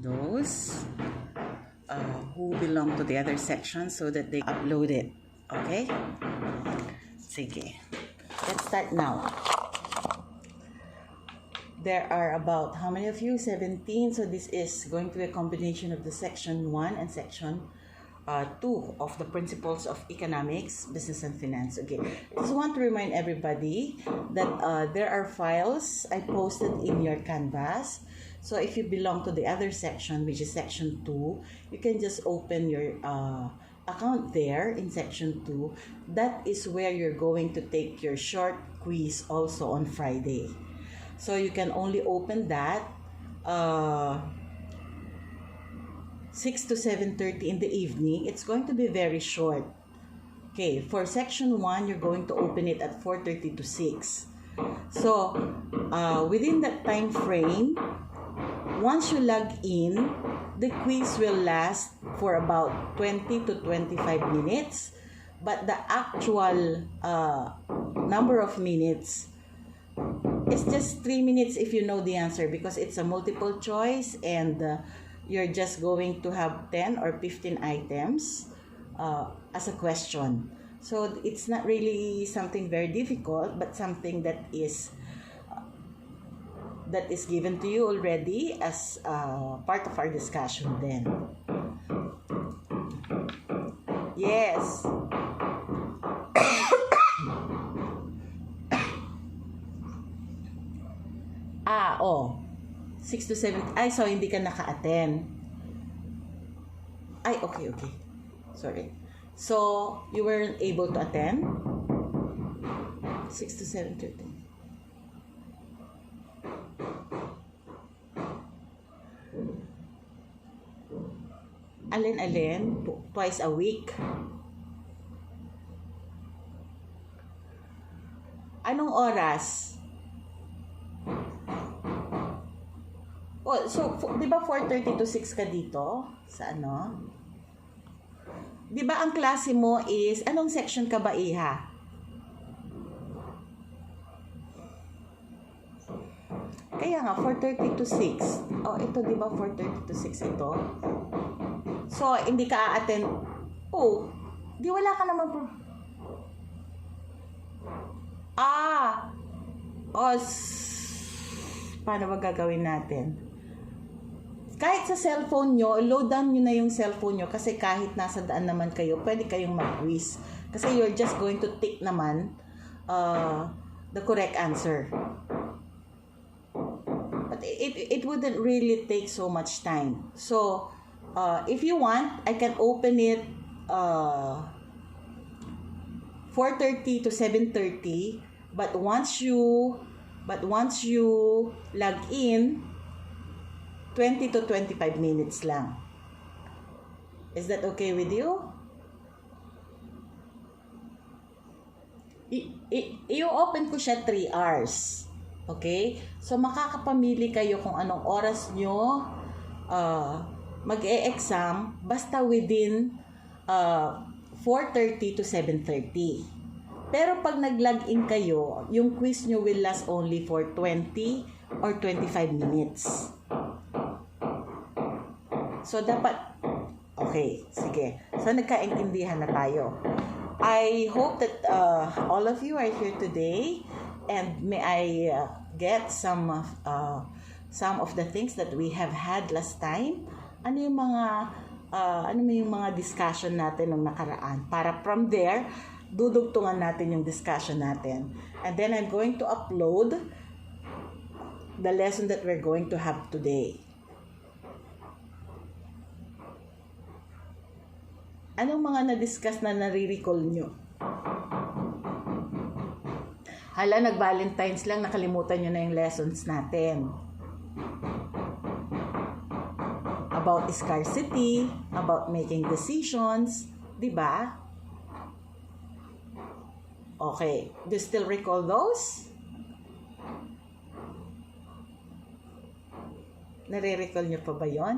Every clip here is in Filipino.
those who belong to the other section so that they upload it. Okay? Sige. Let's start now. There are about, how many of you? 17. So this is going to be a combination of the section 1 and section 2 of the Principles of Economics, Business and Finance. Okay, I just want to remind everybody that there are files I posted in your Canvas. So if you belong to the other section, which is section 2, you can just open your account there in section 2. That is where you're going to take your short quiz also on Friday. So you can only open that 6 to 7:30 in the evening. It's going to be very short. Okay, for section 1, you're going to open it at 4:30 to 6. So, within that time frame, once you log in, the quiz will last for about 20 to 25 minutes. But the actual number of minutes is just 3 minutes if you know the answer, because it's a multiple choice and you're just going to have 10 or 15 items as a question. So it's not really something very difficult, but something that is given to you already as part of our discussion then. Yes. Oh. 6 to 7. Ay, so hindi ka naka-attend. Ay, okay. Sorry. So, you weren't able to attend? 6 to 7:30. Alin? Twice a week? Anong oras? Oh, so, di ba 4:30 to 6 ka dito? Sa ano? Di ba ang klase mo is, anong section ka ba, Iha? Kaya nga, 4:30 to 6. Oh, ito di ba 4:30 to 6 ito? So, hindi ka a-attend. Oh, di wala ka naman po. Paano ba gagawin natin? Kahit sa cellphone nyo, load down nyo na yung cellphone nyo, kasi kahit nasa daan naman kayo, pwede kayong mag-quiz. Kasi you're just going to tick naman the correct answer. But it wouldn't really take so much time. So, if you want, I can open it 4:30 to 7:30, but once you log in, 20 to 25 minutes lang. Is that okay with you? I-open ko siya 3 hours. Okay? So, makakapamili kayo kung anong oras nyo mag-e-exam, basta within 4:30 to 7:30. Pero pag nag-log in kayo, yung quiz nyo will last only for 20 or 25 minutes. So, dapat, okay, sige. So, nagkaintindihan na tayo. I hope that all of you are here today, and may I get some of the things that we have had last time. Ano yung mga discussion natin nung nakaraan? Para from there, dudugtungan natin yung discussion natin. And then I'm going to upload the lesson that we're going to have today. Anong mga na-discuss na nare-recall nyo? Hala, nag-Valentine's lang, nakalimutan nyo na yung lessons natin. About scarcity, about making decisions, di ba? Okay, do you still recall those? Nare-recall nyo pa ba yon?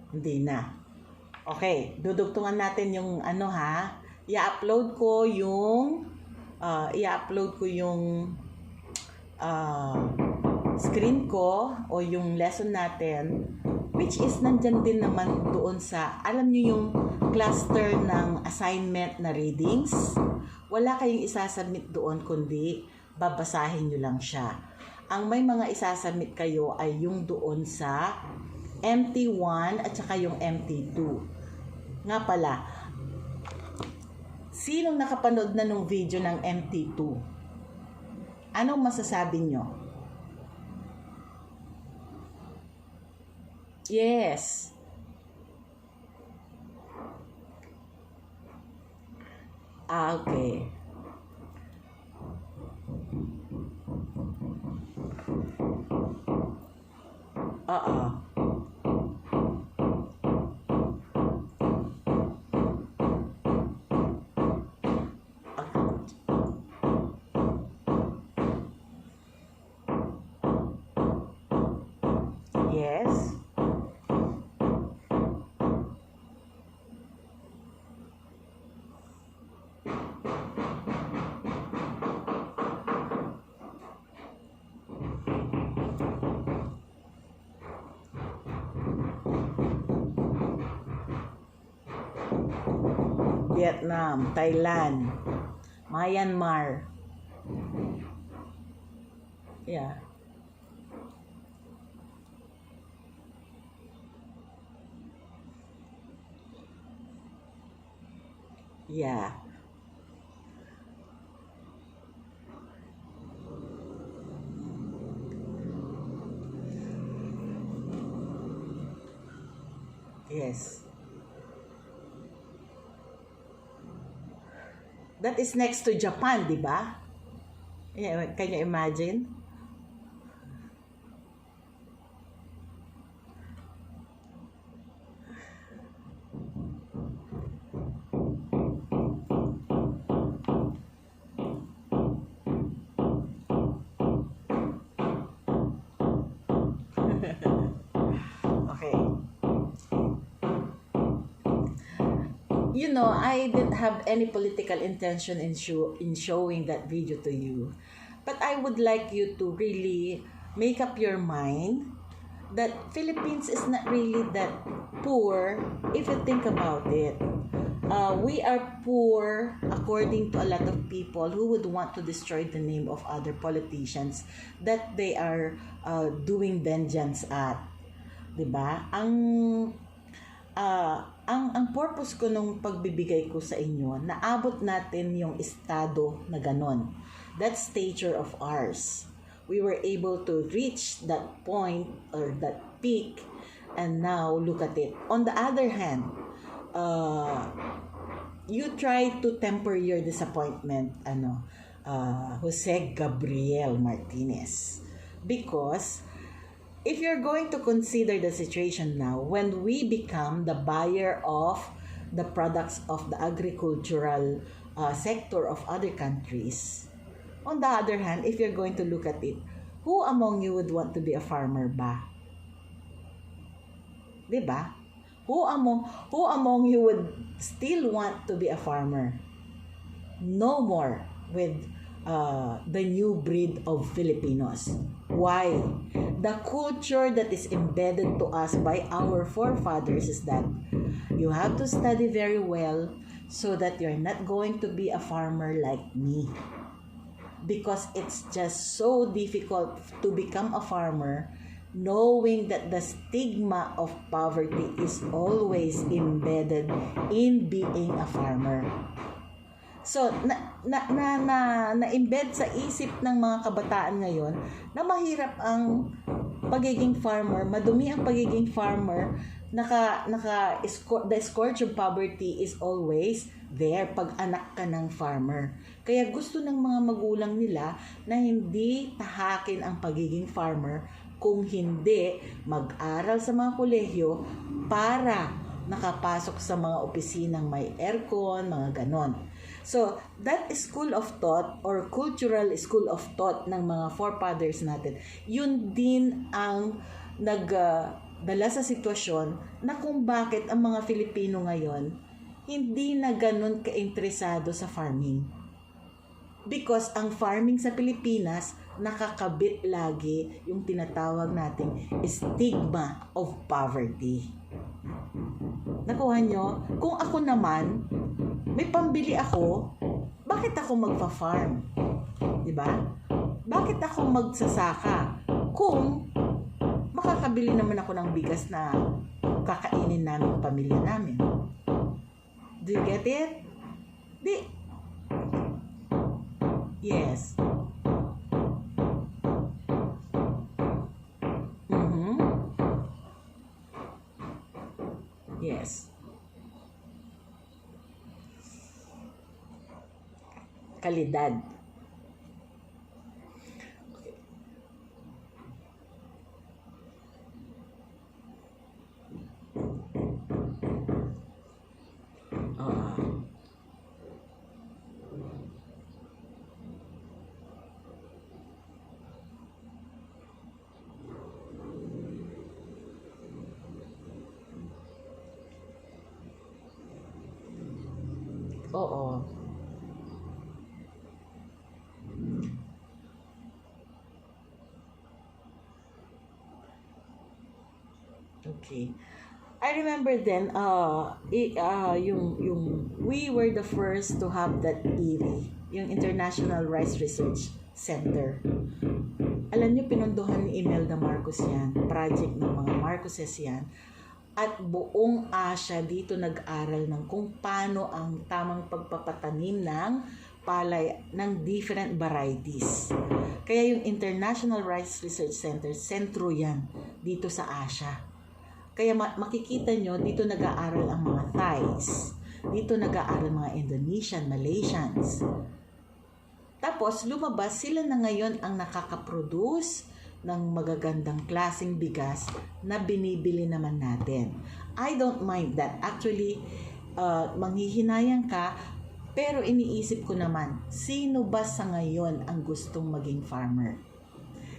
Hindi na. Okay, dudugtungan natin yung i-upload ko yung screen ko o yung lesson natin, which is nandyan din naman doon sa, alam nyo yung cluster ng assignment na readings, wala kayong isasubmit doon kundi babasahin nyo lang siya. Ang may mga isasubmit kayo ay yung doon sa MT1 at saka yung MT2. Nga pala, sinong nakapanood na nung video ng MT2? Anong masasabi nyo? Yes. Okay. Oo. Yes. Vietnam, Thailand, Myanmar. Yeah. Yeah. Yes. That is next to Japan, di ba? Yeah, can you imagine? Okay. You know, I didn't have any political intention in showing that video to you. But I would like you to really make up your mind that Philippines is not really that poor if you think about it. We are poor according to a lot of people who would want to destroy the name of other politicians that they are doing vengeance at. 'Di ba? Ang purpose ko nung pagbibigay ko sa inyo, naabot natin yung estado na ganon. That stature of ours. We were able to reach that point or that peak, and now look at it. On the other hand, you try to temper your disappointment, Jose Gabriel Martinez. Because if you're going to consider the situation now, when we become the buyer of the products of the agricultural sector of other countries, on the other hand, if you're going to look at it, who among you would want to be a farmer ba? Diba? Who among you would still want to be a farmer? No more with the new breed of Filipinos. Why? The culture that is embedded to us by our forefathers is that you have to study very well so that you're not going to be a farmer like me. Because it's just so difficult to become a farmer knowing that the stigma of poverty is always embedded in being a farmer. So, na-embed sa isip ng mga kabataan ngayon na mahirap ang pagiging farmer, madumi ang pagiging farmer, the scourge of poverty is always there pag anak ka ng farmer. Kaya gusto ng mga magulang nila na hindi tahakin ang pagiging farmer, kung hindi mag-aral sa mga kolehiyo para nakapasok sa mga opisinang may aircon, mga ganon. So, that school of thought or cultural school of thought ng mga forefathers natin, yun din ang nagdala sa sitwasyon na kung bakit ang mga Filipino ngayon hindi na ganun ka-interesado sa farming. Because ang farming sa Pilipinas nakakabit lagi yung tinatawag nating stigma of poverty. Nakuha nyo? Kung ako naman, may pambili ako, bakit ako magfa-farm? Diba? Bakit ako magsasaka? Kung makakabili naman ako ng bigas na kakainin namin pamilya namin. Do you get it? Yes. Yes. Kalidad. Okay. Oo. Okay. I remember then, we were the first to have that IRI, yung International Rice Research Center. Alam niyo, pinunduhan ni Imelda Marcos yan, project ng mga Marcoses yan, at buong Asia dito nag-aral ng kung paano ang tamang pagpapatanim ng palay ng different varieties. Kaya yung International Rice Research Center, sentro yan dito sa Asia. Kaya makikita nyo, dito nag-aaral ang mga Thais. Dito nag-aaral mga Indonesian, Malaysians. Tapos, lumabas sila na ngayon ang nakakaproduce ng magagandang klaseng bigas na binibili naman natin. I don't mind that. Actually, manghihinayang ka, pero iniisip ko naman, sino ba sa ngayon ang gustong maging farmer?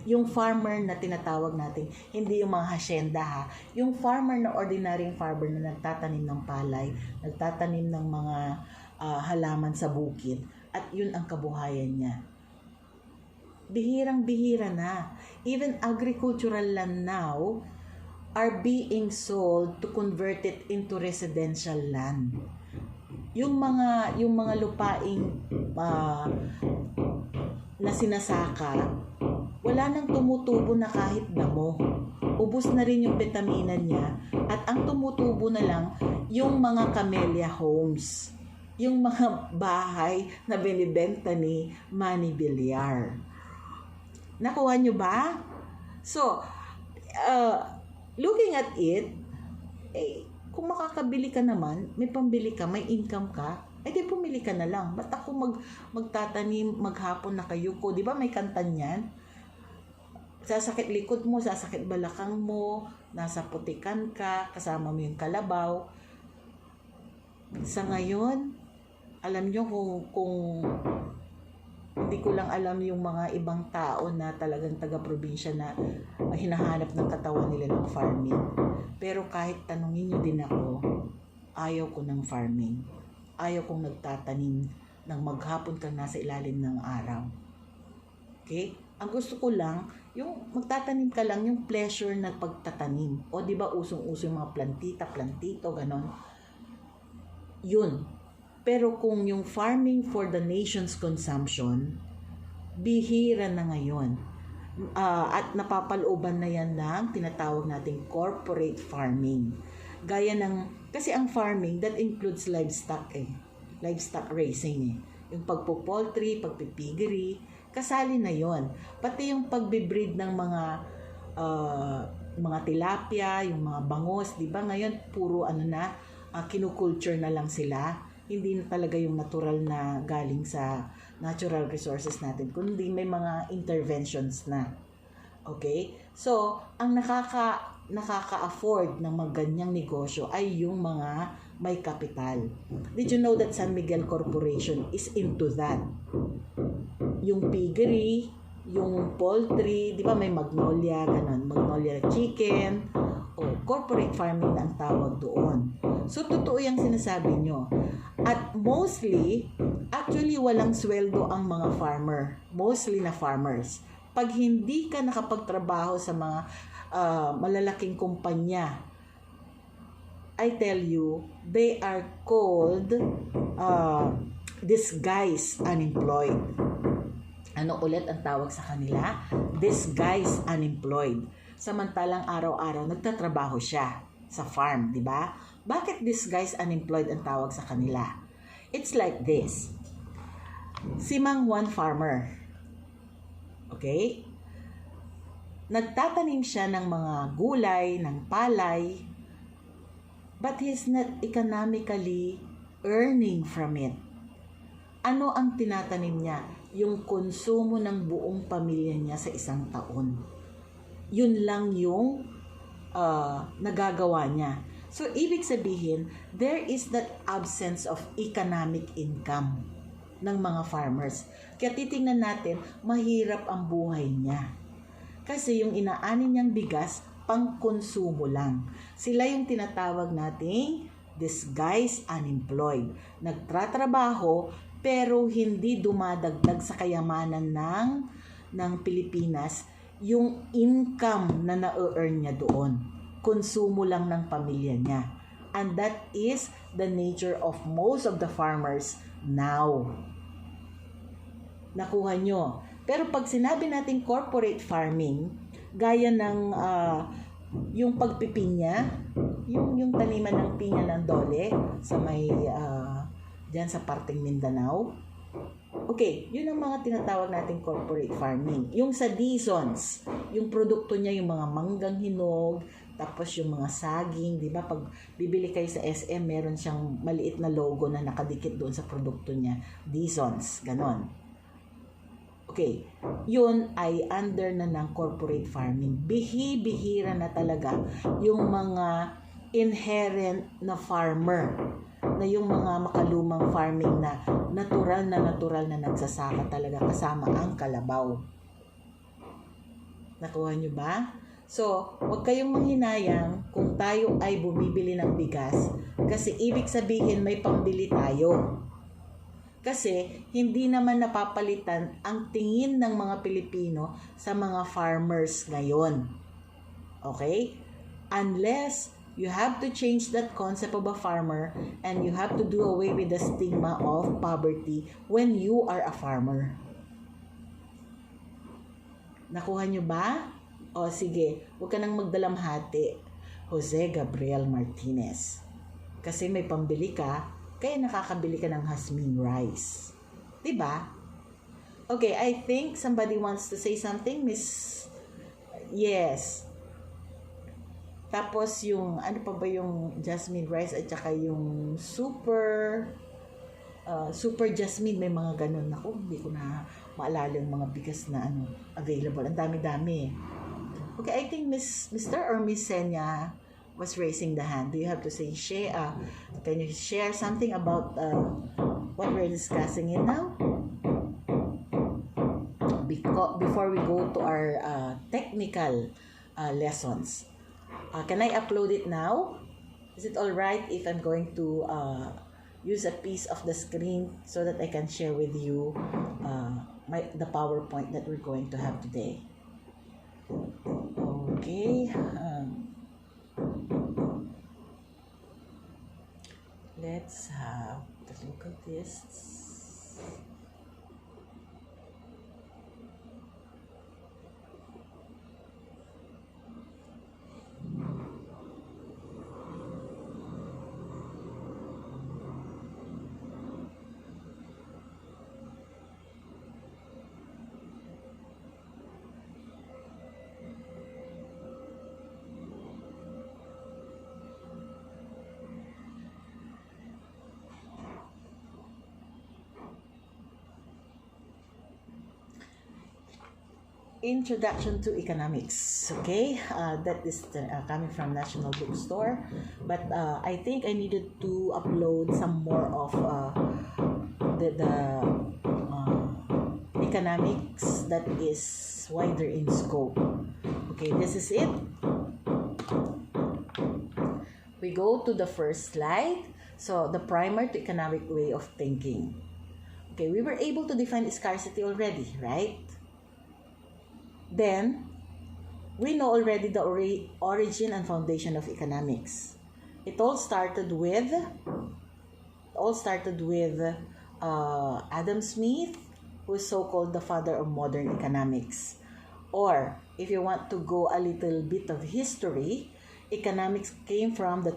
Yung farmer na tinatawag natin, hindi yung mga hasyenda ha, yung farmer na ordinaryong farmer na nagtatanim ng palay, nagtatanim ng mga halaman sa bukid, at yun ang kabuhayan niya. Bihirang-bihira na. Even agricultural land now are being sold to convert it into residential land. Yung mga lupaing na sinasaka, wala nang tumutubo na kahit damo. Ubus na rin yung vitamina niya at ang tumutubo na lang yung mga camellia homes, yung mga bahay na binibenta ni Manny Villar. Nakuha nyo ba? So, looking at it, kung makakabili ka naman, may pambili ka, may income ka, di pumili ka na lang. Ba't ako magtatanim maghapon na kayo ko? Di ba may kanta niyan? Sasakit likod mo, sasakit balakang mo, nasa putikan ka, kasama mo yung kalabaw. Sa ngayon, alam nyo kung hindi ko lang alam yung mga ibang tao na talagang taga-probinsya na hinahanap ng katawan nila ng farming. Pero kahit tanungin nyo din ako, ayaw ko ng farming. Ayaw kong nagtatanim ng maghapon kang nasa ilalim ng araw. Okay? Ang gusto ko lang, yung magtatanim ka lang, yung pleasure na pagtatanim. O di ba usong-uso yung mga plantito, ganon. Yun. Pero kung yung farming for the nation's consumption, bihira na ngayon. At napapalooban na yan ng tinatawag nating corporate farming. Gaya ng, kasi ang farming, that includes livestock livestock raising Yung pagpo-poultry, pagpipiggery, kasali na yon. Pati yung pagbe-breed ng mga tilapia, yung mga bangos, di ba? Ngayon, puro kinukulture na lang sila. Hindi na talaga yung natural na galing sa natural resources natin, kundi may mga interventions na. Okay? So, ang nakaka-afford ng maganyang negosyo ay yung mga may kapital. Did you know that San Miguel Corporation is into that? Yung piggery, yung poultry, di ba may Magnolia, ganun, Magnolia chicken, o corporate farming na ang tawag doon. So, totoo yung sinasabi nyo. At mostly, actually walang sweldo ang mga farmer. Mostly na farmers. Pag hindi ka nakapagtrabaho sa mga malalaking kumpanya, I tell you, they are called disguised unemployed. Ano ulit ang tawag sa kanila? Disguised unemployed. Samantalang araw-araw nagtatrabaho siya sa farm, di ba? Bakit disguised unemployed ang tawag sa kanila? It's like this. Si Mang Juan farmer. Okay? Nagtatanim siya ng mga gulay, ng palay, but he's not economically earning from it. Ano ang tinatanim niya? Yung konsumo ng buong pamilya niya sa isang taon. Yun lang yung nagagawa niya. So, ibig sabihin, there is that absence of economic income ng mga farmers. Kaya titingnan natin, mahirap ang buhay niya. Kasi yung inaanin niyang bigas, pang-konsumo lang. Sila yung tinatawag nating disguised unemployed. Nagtratrabaho, pero hindi dumadagdag sa kayamanan ng Pilipinas yung income na na-earn niya doon. Konsumo lang ng pamilya niya. And that is the nature of most of the farmers now. Nakuha nyo. Pero pag sinabi natin corporate farming, gaya ng yung pagpipinya, yung taniman ng pinya ng dole sa may dyan sa parteng Mindanao. Okay, yun ang mga tinatawag nating corporate farming. Yung sa Dizons, yung produkto niya, yung mga manggang hinog, tapos yung mga saging, di ba? Pag bibili kayo sa SM, meron siyang maliit na logo na nakadikit doon sa produkto niya. Dizons, ganon. Okay, yun ay under na ng corporate farming. Bihira na talaga yung mga inherent na farmer, na yung mga makalumang farming na natural na nagsasaka talaga kasama ang kalabaw. Nakuha nyo ba? So, huwag kayong manghinayang kung tayo ay bumibili ng bigas kasi ibig sabihin may pambili tayo. Kasi hindi naman napapalitan ang tingin ng mga Pilipino sa mga farmers ngayon. Okay? Unless you have to change that concept of a farmer and you have to do away with the stigma of poverty when you are a farmer. Nakuha nyo ba? O sige, huwag ka nang magdalamhati. Jose Gabriel Martinez. Kasi may pambili ka, kaya nakakabili ka ng Jasmine rice. Diba? Okay, I think somebody wants to say something, Miss... Yes. Tapos yung, ano pa ba yung jasmine rice at saka yung super jasmine, may mga ganun. Ako, hindi ko na maalala yung mga bigas na available. Ang dami-dami. Okay, I think Mr. or Miss Senya was raising the hand. Do you have to say, can you share something about what we're discussing in now? Before we go to our technical lessons. Can I upload it now? Is it alright if I'm going to use a piece of the screen so that I can share with you the PowerPoint that we're going to have today? Okay. Let's have a look at this. Introduction to Economics. Okay, that is coming from National Bookstore, but I think I needed to upload some more of the economics that is wider in scope. Okay, this is it. We go to the first slide. So the primer to economic way of thinking. Okay, we were able to define scarcity already, right? Then, we know already the origin and foundation of economics. It all started with Adam Smith, who is so-called the father of modern economics. Or, if you want to go a little bit of history, economics came from the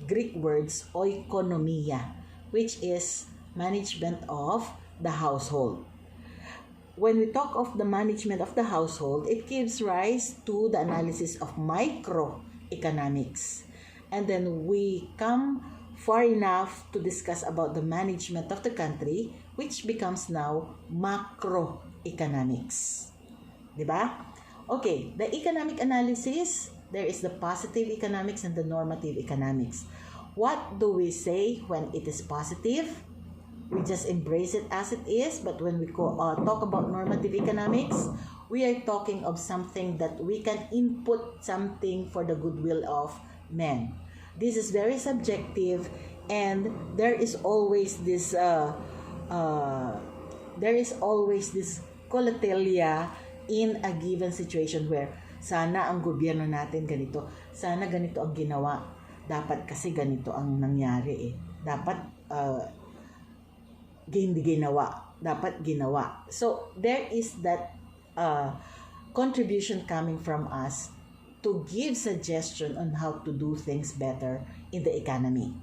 Greek words, oikonomia, which is management of the household. When we talk of the management of the household, it gives rise to the analysis of microeconomics. And then we come far enough to discuss about the management of the country, which becomes now macroeconomics. Diba? Okay, the economic analysis, there is the positive economics and the normative economics. What do we say when it is positive? We just embrace it as it is. But when we talk about normative economics, we are talking of something that we can input something for the goodwill of men. This is very subjective, and there is always this colatelia in a given situation where sana ang gobyerno natin ganito, sana ganito ang ginawa, dapat kasi ganito ang nangyari dapat hindi ginawa, dapat ginawa. So there is that contribution coming from us to give suggestion on how to do things better in the economy.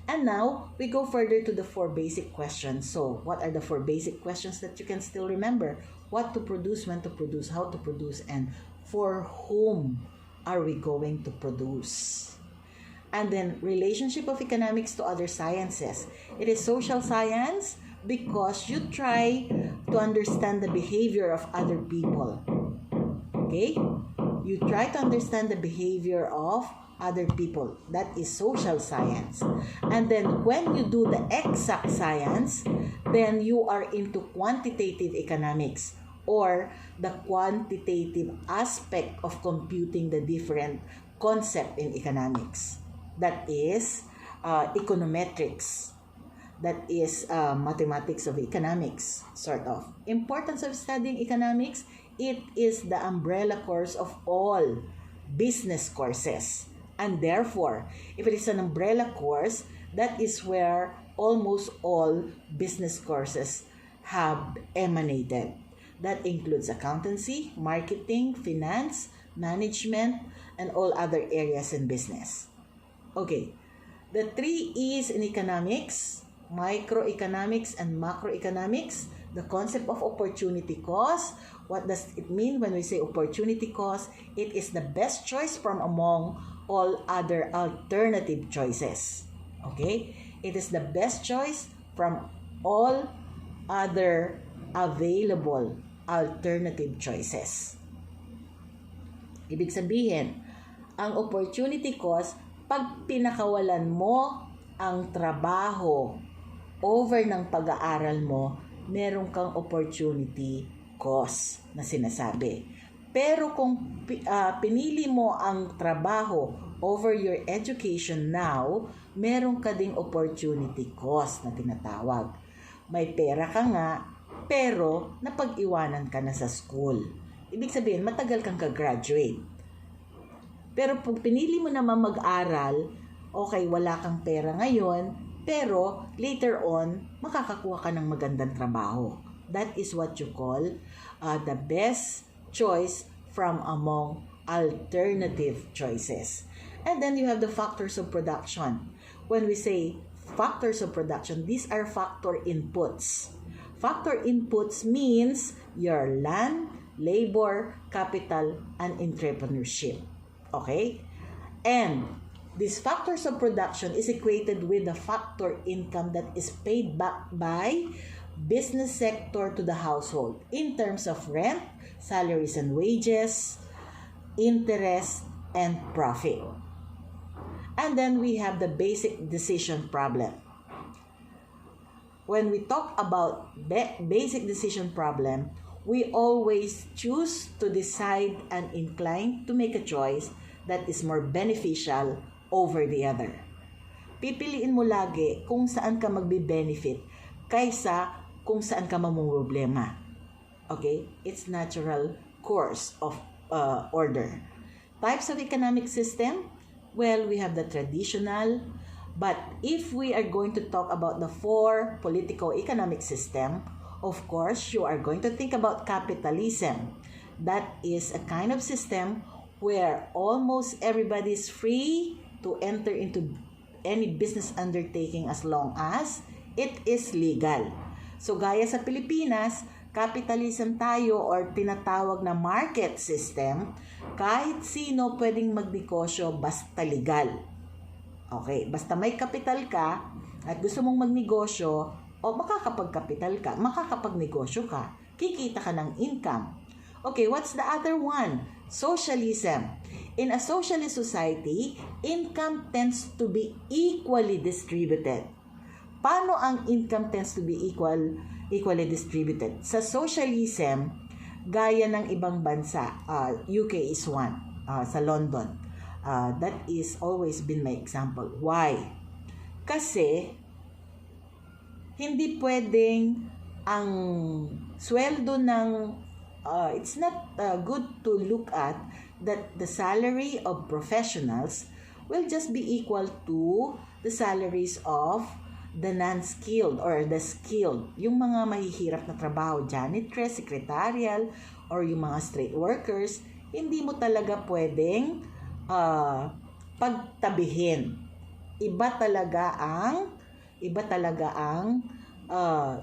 And now, we go further to the 4 basic questions. So, what are the 4 basic questions that you can still remember? What to produce, when to produce, how to produce, and for whom are we going to produce? And then, relationship of economics to other sciences. It is social science because you try to understand the behavior of other people. Okay? You try to understand the behavior of other people. That is social science. And then when you do the exact science, then you are into quantitative economics, or the quantitative aspect of computing the different concept in economics. That is econometrics. That is mathematics of economics, sort of. Importance of studying economics, it is the umbrella course of all business courses. And therefore, if it is an umbrella course, that is where almost all business courses have emanated. That includes accountancy, marketing, finance, management, and all other areas in business. Okay, the 3 E's in economics, microeconomics and macroeconomics, the concept of opportunity cost. What does it mean when we say opportunity cost? It is the best choice from among all other alternative choices. Okay? It is the best choice from all other available alternative choices. Ibig sabihin, ang opportunity cost, pag pinakawalan mo ang trabaho over ng pag-aaral mo, meron kang opportunity cost na sinasabi. Pero kung pinili mo ang trabaho over your education now, meron ka ding opportunity cost na tinatawag. May pera ka nga, pero napag-iwanan ka na sa school. Ibig sabihin, matagal kang ka-graduate. Pero pag pinili mo naman mag-aral, okay, wala kang pera ngayon, pero later on, makakakuha ka ng magandang trabaho. That is what you call the best choice from among alternative choices. And then you have the factors of production. When we say factors of production, these are factor inputs. Factor inputs means your land, labor, capital, and entrepreneurship. Okay? And these factors of production is equated with the factor income that is paid back by business sector to the household in terms of rent, salaries and wages, interest, and profit. And then we have the basic decision problem. When we talk about basic decision problem, we always choose to decide and incline to make a choice that is more beneficial over the other. Pipiliin mo lagi kung saan ka magbe-benefit kaysa kung saan ka mamumroblema. Okay? It's natural course of order. Types of economic system, well, we have the traditional, but if we are going to talk about the four political economic system, of course, you are going to think about capitalism. That is a kind of system where almost everybody is free to enter into any business undertaking as long as it is legal. So gaya sa Pilipinas, capitalism tayo or tinatawag na market system, kahit sino pwedeng magnegosyo basta legal. Okay, basta may kapital ka at gusto mong magnegosyo, o makakapagkapital ka, makakapagnegosyo ka, kikita ka ng income. Okay, what's the other one? Socialism. In a socialist society, income tends to be equally distributed. Paano ang income tends to be equally distributed? Sa socialism, gaya ng ibang bansa, UK is one, sa London. That is always been my example. Why? Kasi, hindi pwedeng ang sweldo ng it's not good to look at that the salary of professionals will just be equal to the salaries of the non-skilled or the skilled. Yung mga mahihirap na trabaho, janitress, secretarial, or yung mga street workers, hindi mo talaga pwedeng pagtabihin. Iba talaga ang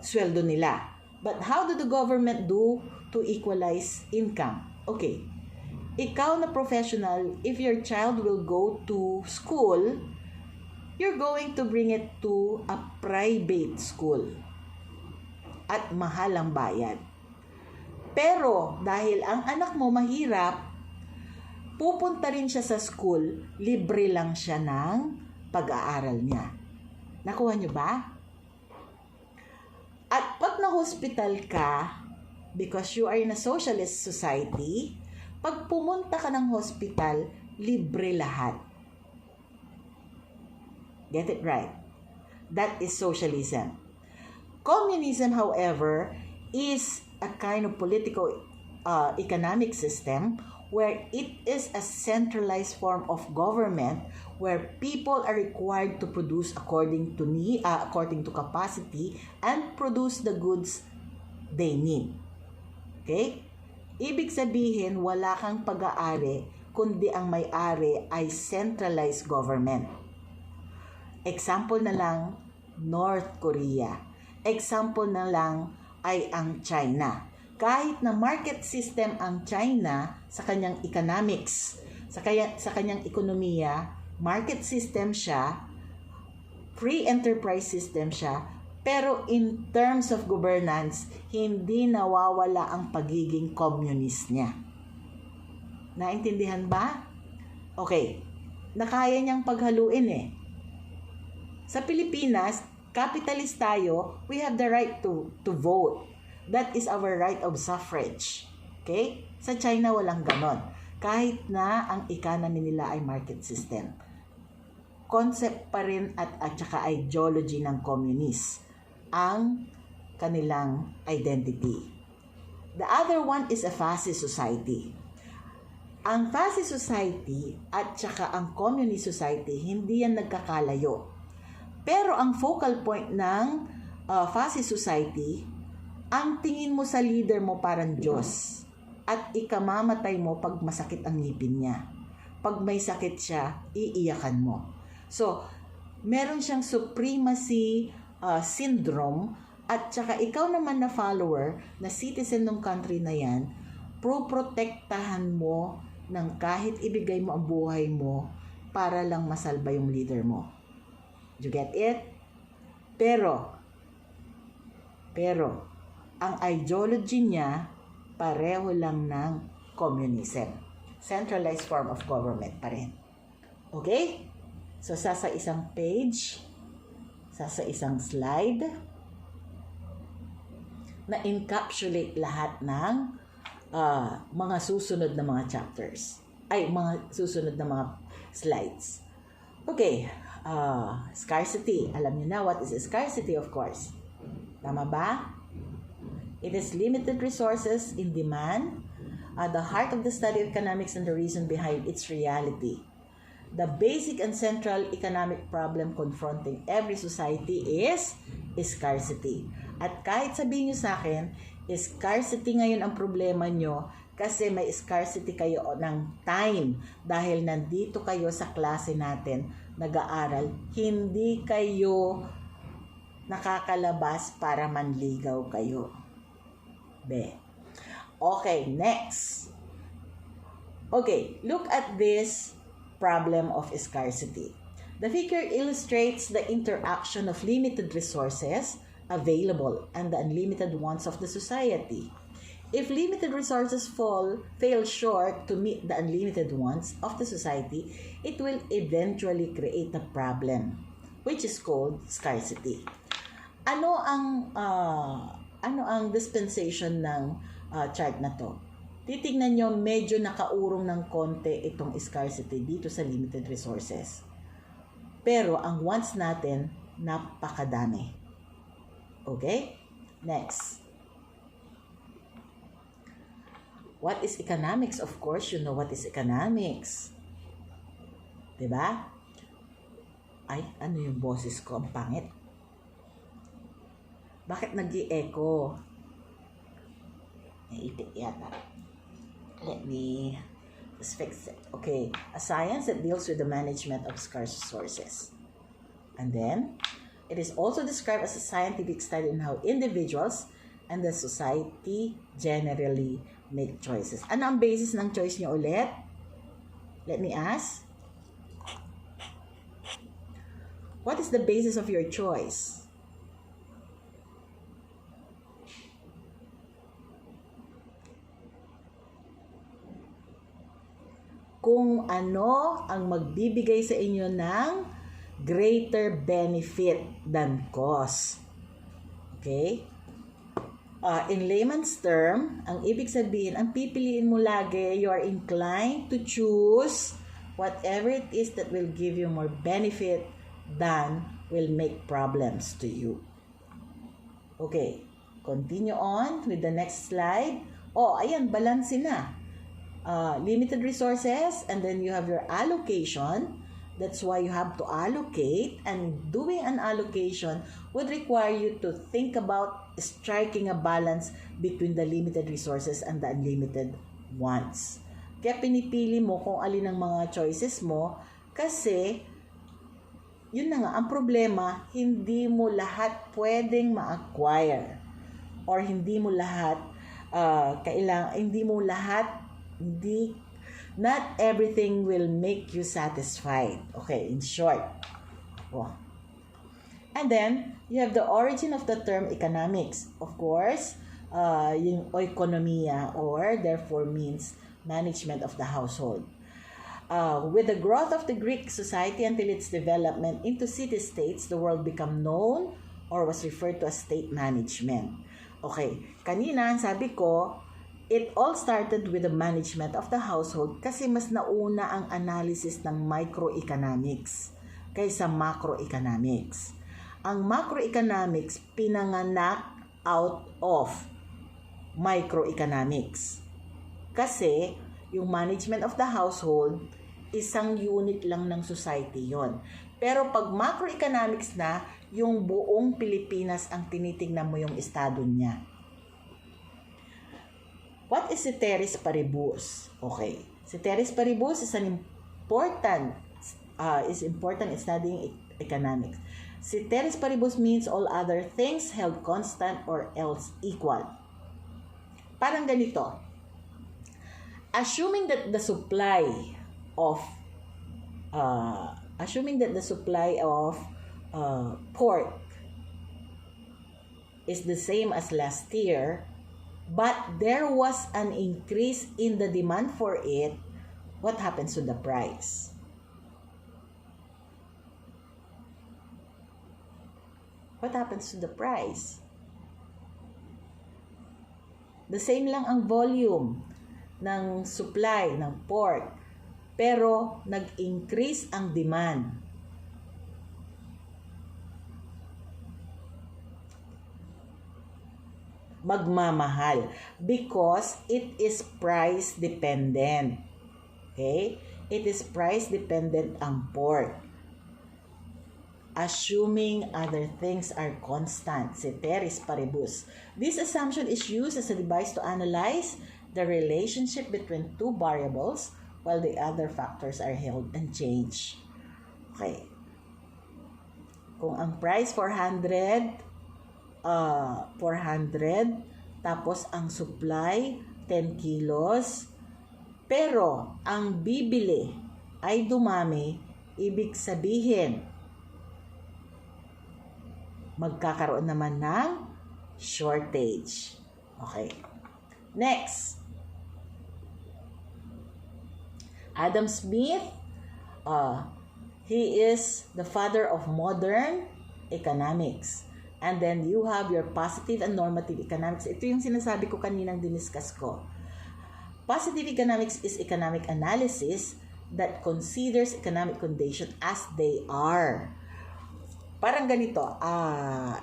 sweldo nila. But how do the government do to equalize income? Okay, ikaw na professional, if your child will go to school, you're going to bring it to a private school. At mahal ang bayad. Pero dahil ang anak mo mahirap, pupunta rin siya sa school, libre lang siya ng pag-aaral niya. Nakuha niyo ba? At pag na-hospital ka, because you are in a socialist society, pag pumunta ka ng hospital, libre lahat. Get it right? That is socialism. Communism, however, is a kind of political economic system where it is a centralized form of government where people are required to produce according to capacity and produce the goods they need. Okay? Ibig sabihin, wala kang pag-aari kundi ang may-ari ay centralized government. Example na lang, North Korea. Example na lang ay ang China. Kahit na market system ang China sa kanyang economics, sa kanyang ekonomiya, market system siya, free enterprise system siya, pero in terms of governance, hindi nawawala ang pagiging communist niya. Naintindihan ba? Okay, nakaya niyang paghaluin eh. Sa Pilipinas, capitalist tayo, we have the right to vote. That is our right of suffrage. Okay? Sa China, walang ganon. Kahit na ang economy nila ay market system. Concept pa rin at saka ideology ng communist ang kanilang identity. The other one is a fascist society. Ang fascist society at saka ang communist society, hindi yan nagkakalayo. Pero ang focal point ng fascist society, ang tingin mo sa leader mo parang Diyos at ikamamatay mo pag masakit ang ngipin niya. Pag may sakit siya, iiyakan mo. So, meron siyang supremacy syndrome at saka ikaw naman na follower, na citizen ng country na yan, protektahan mo ng kahit ibigay mo ang buhay mo para lang masalba yung leader mo. You get it? Pero, ang ideology niya, pareho lang ng communism. Centralized form of government pa rin. Okay? So, sa isang page, sa isang slide, na encapsulate lahat ng mga susunod na mga chapters. Mga susunod na mga slides. Okay. Scarcity. Alam niyo na what is scarcity, of course. Tama ba? It is limited resources in demand the heart of the study of economics and the reason behind its reality. The basic and central economic problem confronting every society is scarcity. At kahit sabihin nyo sa akin, scarcity ngayon ang problema nyo kasi may scarcity kayo ng time dahil nandito kayo sa klase natin nag-aaral, hindi kayo nakakalabas para manligaw kayo. Okay, next. Okay, look at this problem of scarcity. The figure illustrates the interaction of limited resources available and the unlimited wants of the society. If limited resources fail short to meet the unlimited wants of the society, it will eventually create a problem, which is called scarcity. Ano ang dispensation ng chart na to? Titignan nyo, medyo nakaurong ng konti itong scarcity dito sa limited resources. Pero ang wants natin, napakadami. Okay? Next. What is economics? Of course, you know what is economics. Diba? Ay, ano yung boses ko? Ang pangit. Bakit nag-i-echo? Naipit yata. Let me just fix it. Okay. A science that deals with the management of scarce resources. And then, it is also described as a scientific study in how individuals and the society generally make choices. Ano ang basis ng choice niyo ulit? Let me ask. What is the basis of your choice? Kung ano ang magbibigay sa inyo ng greater benefit than cost. Okay? In layman's term, ang ibig sabihin, ang pipiliin mo lagi, you are inclined to choose whatever it is that will give you more benefit than will make problems to you. Okay, continue on with the next slide. Oh, ayan, balance na. Limited resources, and then you have your allocation. That's why you have to allocate, and doing an allocation would require you to think about striking a balance between the limited resources and the unlimited wants. Kaya pinipili mo kung alin ang mga choices mo kasi yun na nga, ang problema, hindi mo lahat pwedeng ma-acquire or hindi mo lahat not everything will make you satisfied. Okay, in short. Oh. And then, you have the origin of the term economics. Of course, yung oikonomiya or therefore means management of the household. With the growth of the Greek society until its development into city-states, the world became known or was referred to as state management. Okay, kanina sabi ko, it all started with the management of the household kasi mas nauna ang analysis ng microeconomics kaysa macroeconomics. Ang macroeconomics pinanganak out of microeconomics. Kasi yung management of the household, isang unit lang ng society yon. Pero pag macroeconomics na, yung buong Pilipinas ang tinitingnan mo yung estado niya. What is ceteris paribus? Okay. Ceteris paribus is important in studying economics. Ceteris paribus means all other things held constant or else equal. Parang ganito. Assuming that the supply of pork is the same as last year, but there was an increase in the demand for it, what happens to the price? What happens to the price? The same lang ang volume ng supply ng pork, pero nag-increase ang demand. magmamahal because it is price dependent. Okay? It is price dependent ang pork. Assuming other things are constant, ceteris paribus. This assumption is used as a device to analyze the relationship between two variables while the other factors are held unchanged. Okay. Kung ang price 400, tapos ang supply 10 kilos, pero ang bibili ay dumami, ibig sabihin, magkakaroon naman ng shortage. Okay. Next. Adam Smith, he is the father of modern economics. And then you have your positive and normative economics. Ito yung sinasabi ko kaninang diniscuss ko. Positive economics is economic analysis that considers economic conditions as they are. Parang ganito, a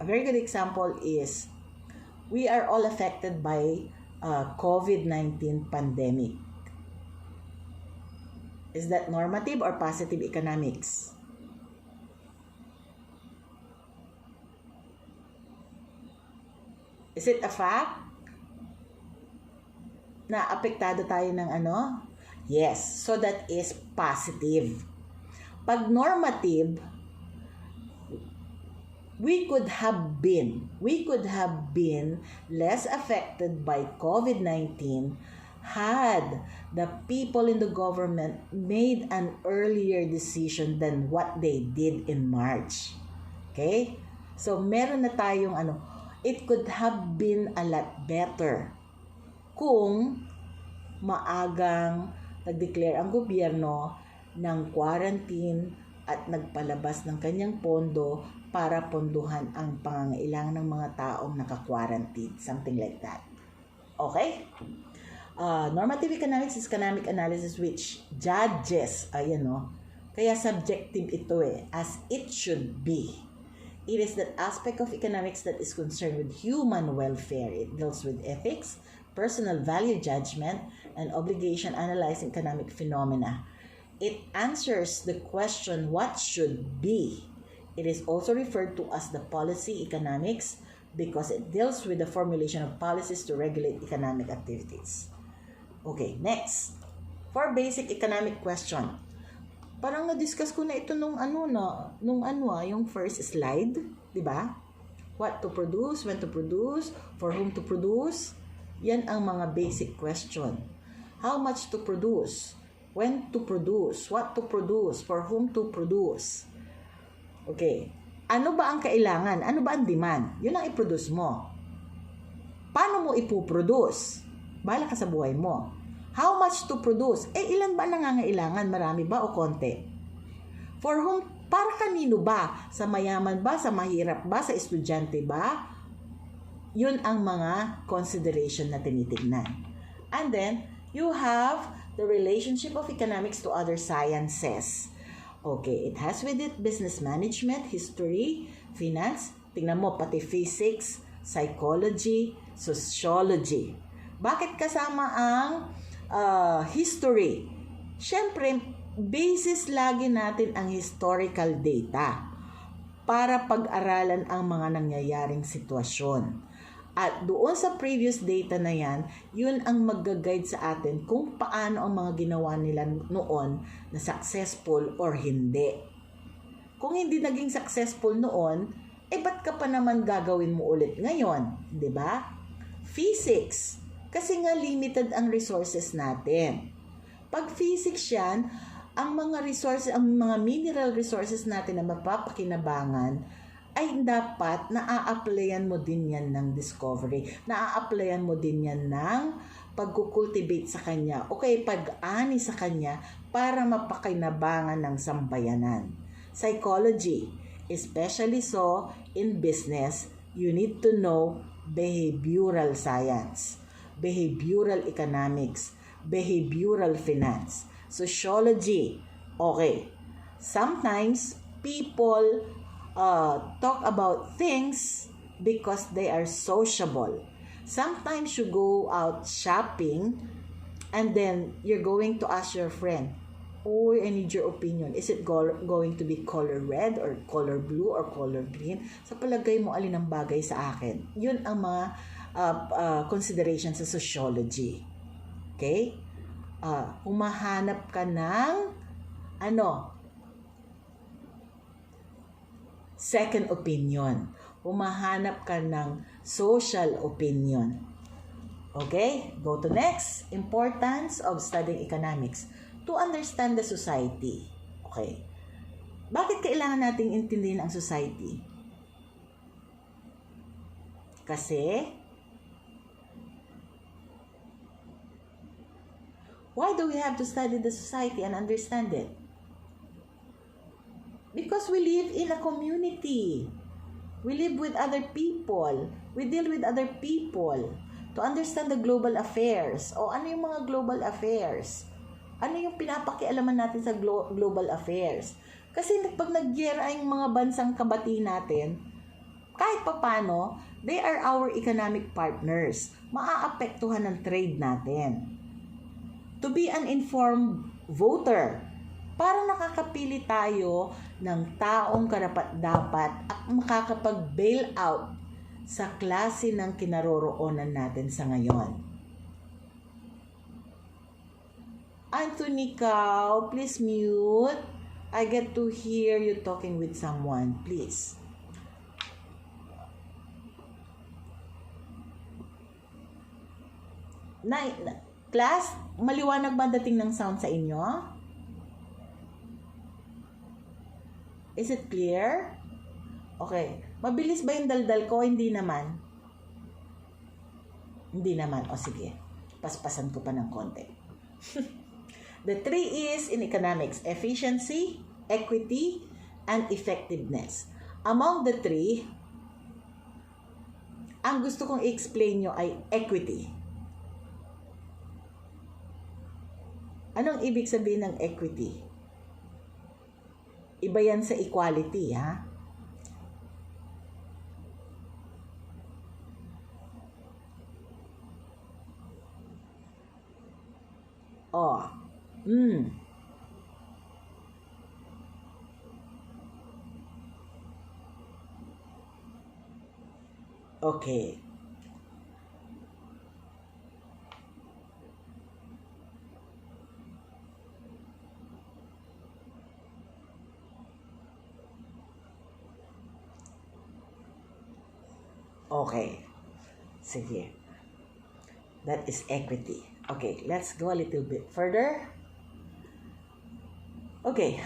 very good example is we are all affected by COVID-19 pandemic. Is that normative or positive economics? Is it a fact na apektado tayo ng ano? Yes, so that is positive. Pag normative, we could have been less affected by COVID-19 had the people in the government made an earlier decision than what they did in March. Okay? So, meron na tayong it could have been a lot better kung maagang nag-declare ang gobyerno ng quarantine at nagpalabas ng kanyang pondo para ponduhan ang pangangailangan ng mga taong naka-quarantine. Something like that. Okay? Normative economics is economic analysis which judges, kaya subjective ito as it should be. It is that aspect of economics that is concerned with human welfare. It deals with ethics, personal value judgment, and obligation analyzing economic phenomena. It answers the question what should be. It is also referred to as the policy economics because it deals with the formulation of policies to regulate economic activities. Okay, next. For basic economic question. Parang na-discuss ko na ito yung first slide, di ba? What to produce, when to produce, for whom to produce. Yan ang mga basic question. How much to produce? When to produce, what to produce, for whom to produce. Okay. Ano ba ang kailangan? Ano ba ang demand? Yun ang i-produce mo. Paano mo ipuproduce? Bahala ka sa buhay mo. How much to produce? Ilan ba nangangailangan? Marami ba o konti? For whom? Para kanino ba? Sa mayaman ba? Sa mahirap ba? Sa estudyante ba? Yun ang mga consideration na tinitignan. And then, you have the relationship of economics to other sciences. Okay, it has with it business management, history, finance, tingnan mo, pati physics, psychology, sociology. Bakit kasama ang history? Siyempre, basis lagi natin ang historical data para pag-aralan ang mga nangyayaring sitwasyon. At doon sa previous data na yan, yun ang mag-guide sa atin kung paano ang mga ginawa nila noon na successful or hindi. Kung hindi naging successful noon, ba't ka pa naman gagawin mo ulit ngayon? 'Di ba? Physics. Kasi nga limited ang resources natin. Pag physics yan, ang mga resources, ang mga mineral resources natin na mapapakinabangan, ay dapat naa-applyan mo din yan ng discovery. Naa-applyan mo din yan ng pag-cultivate sa kanya. Okay, pag-ani sa kanya para mapakinabangan ng sambayanan. Psychology, especially so in business, you need to know behavioral science, behavioral economics, behavioral finance, sociology. Okay, sometimes people talk about things because they are sociable. Sometimes you go out shopping and then you're going to ask your friend, oh, I need your opinion. Is it going to be color red or color blue or color green? Sa palagay mo, alin ang bagay sa akin? Yun ang mga consideration sa sociology. Okay? Humahanap ka ng second opinion. Humahanap ka ng social opinion. Okay? Go to next. Importance of studying economics. To understand the society. Okay. Bakit kailangan nating intindihin ang society? Kasi, why do we have to study the society and understand it? Because we live in a community. We live with other people. We deal with other people. To understand the global affairs. O ano yung mga global affairs? Ano yung pinapakialaman natin sa global affairs? Kasi pag nagyera yung mga bansang kabati natin, kahit papano, they are our economic partners. Maaapektuhan ng trade natin. To be an informed voter. Para nakakapili tayo ng taong karapat-dapat at makakapag-bail out sa klase ng kinaroroonan natin sa ngayon. Anthony Cow, please mute. I get to hear you talking with someone. Please. Class, maliwanag ba dating ng sound sa inyo? Is it clear? Okay. Mabilis ba yung daldal ko? Hindi naman. Hindi naman. O sige. Paspasan ko pa ng konti. The three is in economics: efficiency, equity, and effectiveness. Among the three, ang gusto kong i-explain nyo ay equity. Anong ibig sabihin ng equity? Iba yan sa equality, ha? Okay. Okay. Sige. That is equity. Okay, let's go a little bit further. Okay.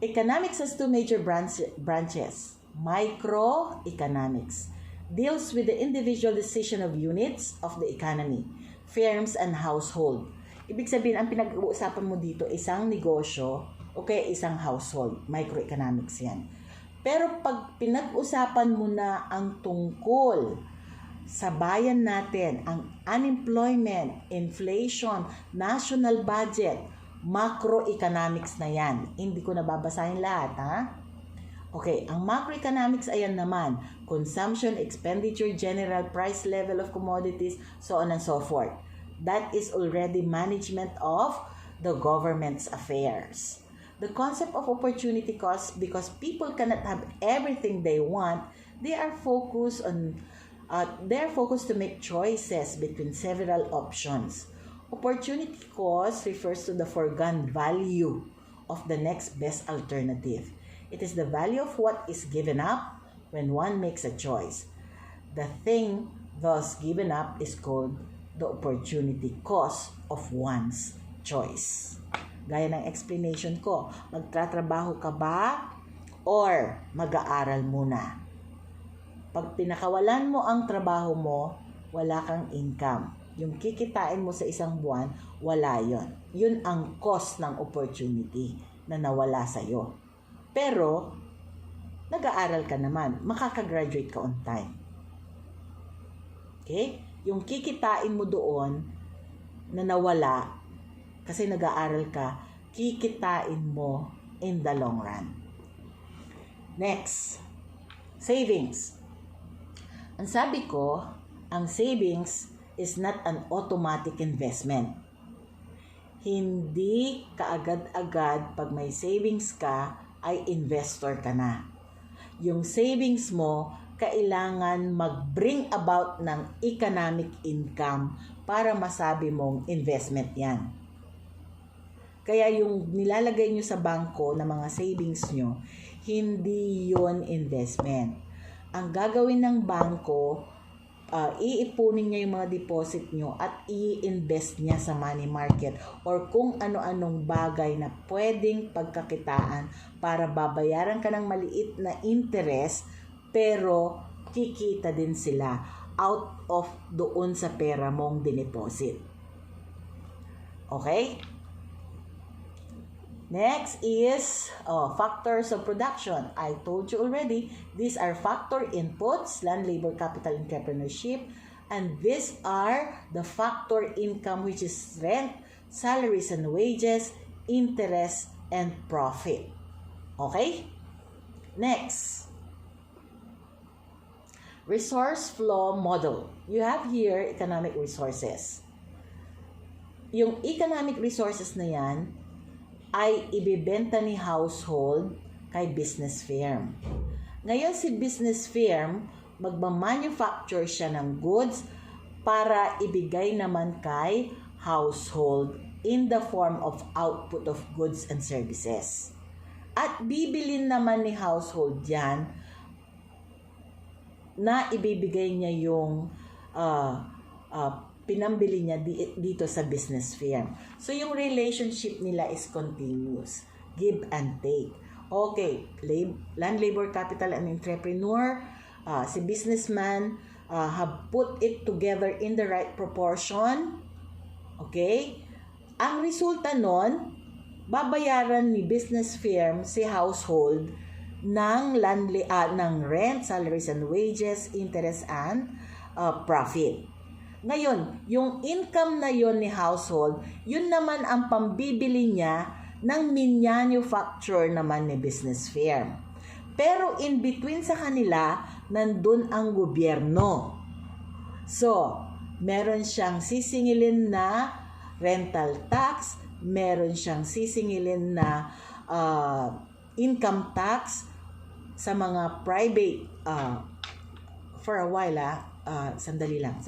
Economics has two major branches. Microeconomics deals with the individual decision of units of the economy, firms and household. Ibig sabihin, ang pinag-uusapan mo dito, isang negosyo o kaya isang household. Microeconomics yan. Pero pag pinag-usapan mo na ang tungkol sa bayan natin, ang unemployment, inflation, national budget, macroeconomics na yan. Hindi ko nababasahin lahat, ha? Okay, ang macroeconomics ayan naman, consumption, expenditure, general price level of commodities, so on and so forth. That is already management of the government's affairs. The concept of opportunity cost, because people cannot have everything they want, they are focused to make choices between several options. Opportunity cost refers to the foregone value of the next best alternative. It is the value of what is given up when one makes a choice. The thing thus given up is called the opportunity cost of one's choice. Gaya ng explanation ko, magtatrabaho ka ba or mag-aaral muna? Pag pinakawalan mo ang trabaho mo, wala kang income. Yung kikitain mo sa isang buwan, wala yon. Yun ang cost ng opportunity na nawala sa'yo. Pero, nag-aaral ka naman, makakagraduate ka on time. Okay? Yung kikitain mo doon na nawala, kasi nag-aaral ka, kikitain mo in the long run. Next. Savings. Ang sabi ko, ang savings is not an automatic investment. Hindi kaagad-agad pag may savings ka ay investor ka na. Yung savings mo, kailangan mag-bring about ng economic income para masabi mong investment yan. Kaya yung nilalagay nyo sa bangko na mga savings nyo, hindi yon investment. Ang gagawin ng bangko, iipunin niya yung mga deposit nyo at i-invest niya sa money market or kung ano-anong bagay na pwedeng pagkakitaan para babayaran ka ng maliit na interest pero kikita din sila out of doon sa pera mong dineposit. Okay? Next is factors of production. I told you already, these are factor inputs, land, labor, capital, entrepreneurship, and these are the factor income, which is rent, salaries and wages, interest, and profit. Okay? Next. Resource flow model. You have here economic resources. Yung economic resources na yan, ay ibibenta ni household kay business firm. Ngayon si business firm, magmamanufacture siya ng goods para ibigay naman kay household in the form of output of goods and services. At bibilin naman ni household yan na ibibigay niya yung pinambili niya dito sa business firm. So, yung relationship nila is continuous. Give and take. Okay, land, labor, capital, and entrepreneur, si businessman have put it together in the right proportion. Okay? Ang resulta nun, babayaran ni business firm si household ng rent, salaries and wages, interest, and profit. Ngayon, yung income na yon ni household, yun naman ang pambibili niya ng manufacture naman ni business firm. Pero in between sa kanila, nandun ang gobyerno. So, meron siyang sisingilin na rental tax, meron siyang sisingilin na income tax sa mga private, for a while sandali lang.